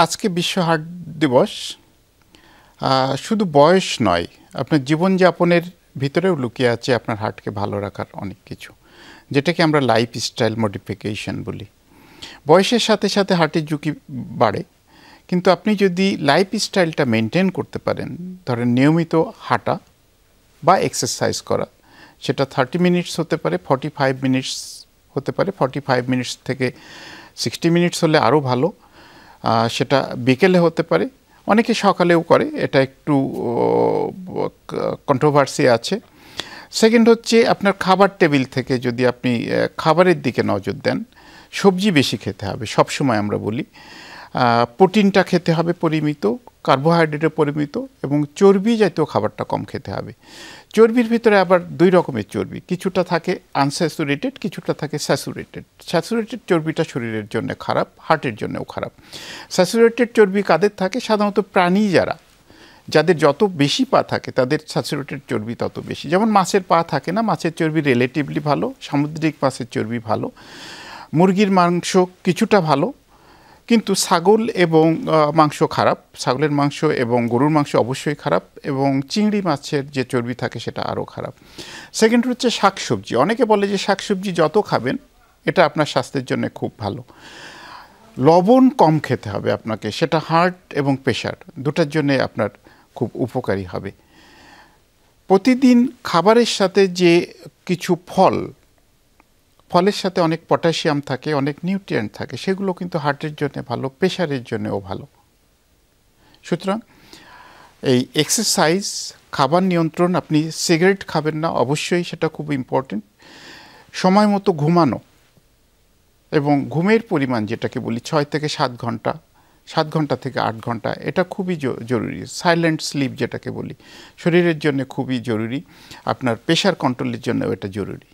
আজকে বিশ্ব হার্ট দিবস। শুধু বয়স নয়, আপনার জীবনযাপনের ভিতরেও লুকিয়ে আছে আপনার হার্টকে ভালো রাখার অনেক কিছু, যেটাকে আমরা লাইফস্টাইল মডিফিকেশন বলি। বয়সের সাথে সাথে হার্টের ঝুঁকি বাড়ে, কিন্তু আপনি যদি লাইফস্টাইলটা মেনটেন করতে পারেন, ধরেন নিয়মিত হাঁটা বা এক্সারসাইজ করা, সেটা 30 মিনিটস হতে পারে, 45 মিনিটস হতে পারে, 45 মিনিটস থেকে 60 মিনিটস হলে আরও ভালো। সেটা বিকেলে হতে পারে, অনেকে সকালেও করে, এটা একটু কন্ট্রোভার্সি আছে। সেকেন্ড হচ্ছে আপনার খাবার টেবিল থেকে যদি আপনি খাবারের দিকে নজর দেন, সবজি বেশি খেতে হবে সবসময় আমরা বলি, প্রোটিনটা খেতে হবে পরিমিত, কার্বোহাইড্রেটে পরিমিত, এবং চর্বি জাতীয় খাবারটা কম খেতে হবে। চর্বির ভিতরে আবার দুই রকমের চর্বি, কিছুটা থাকে আনস্যাচুরেটেড, কিছুটা থাকে স্যাচুরেটেড। স্যাচুরেটেড চর্বিটা শরীরের জন্য খারাপ, হার্টের জন্যও খারাপ। স্যাচুরেটেড চর্বি কাদের থাকে? সাধারণত প্রাণী যাদের যত বেশি পা থাকে তাদের স্যাচুরেটেড চর্বি তত বেশি। যেমন মাছের পা থাকে না, মাছের চর্বি রিলেটিভলি ভালো, সামুদ্রিক মাছের চর্বি ভালো, মুরগির মাংস কিছুটা ভালো, কিন্তু ছাগল এবং মাংস খারাপ, ছাগলের মাংস এবং গরুর মাংস অবশ্যই খারাপ, এবং চিংড়ি মাছের যে চর্বি থাকে সেটা আরও খারাপ। সেকেন্ড হচ্ছে শাকসবজি। অনেকে বলে যে শাকসবজি যত খাবেন এটা আপনার স্বাস্থ্যের জন্য খুব ভালো। লবণ কম খেতে হবে আপনাকে, সেটা হার্ট এবং প্রেশার দুটার জন্যে আপনার খুব উপকারী হবে। প্রতিদিন খাবারের সাথে যে কিছু ফলের সাথে অনেক পটাশিয়াম থাকে, অনেক নিউট্রিয়েন্ট থাকে, সেগুলো কিন্তু হার্টের জন্য ভালো, প্রেশারের জন্যও ভালো। সুতরাং এই এক্সারসাইজ, খাবার নিয়ন্ত্রণ, আপনি সিগারেট খাবেন না অবশ্যই, সেটা খুব ইম্পর্টেন্ট। সময় মতো ঘুমানো এবং ঘুমের পরিমাণ যেটাকে বলি 6 থেকে 7 ঘন্টা, 7 ঘন্টা থেকে 8 ঘন্টা, এটা খুবই জরুরি। সাইলেন্ট স্লিপ যেটাকে বলি, শরীরের জন্য খুবই জরুরি, আপনার প্রেশার কন্ট্রোলের জন্য এটা জরুরি।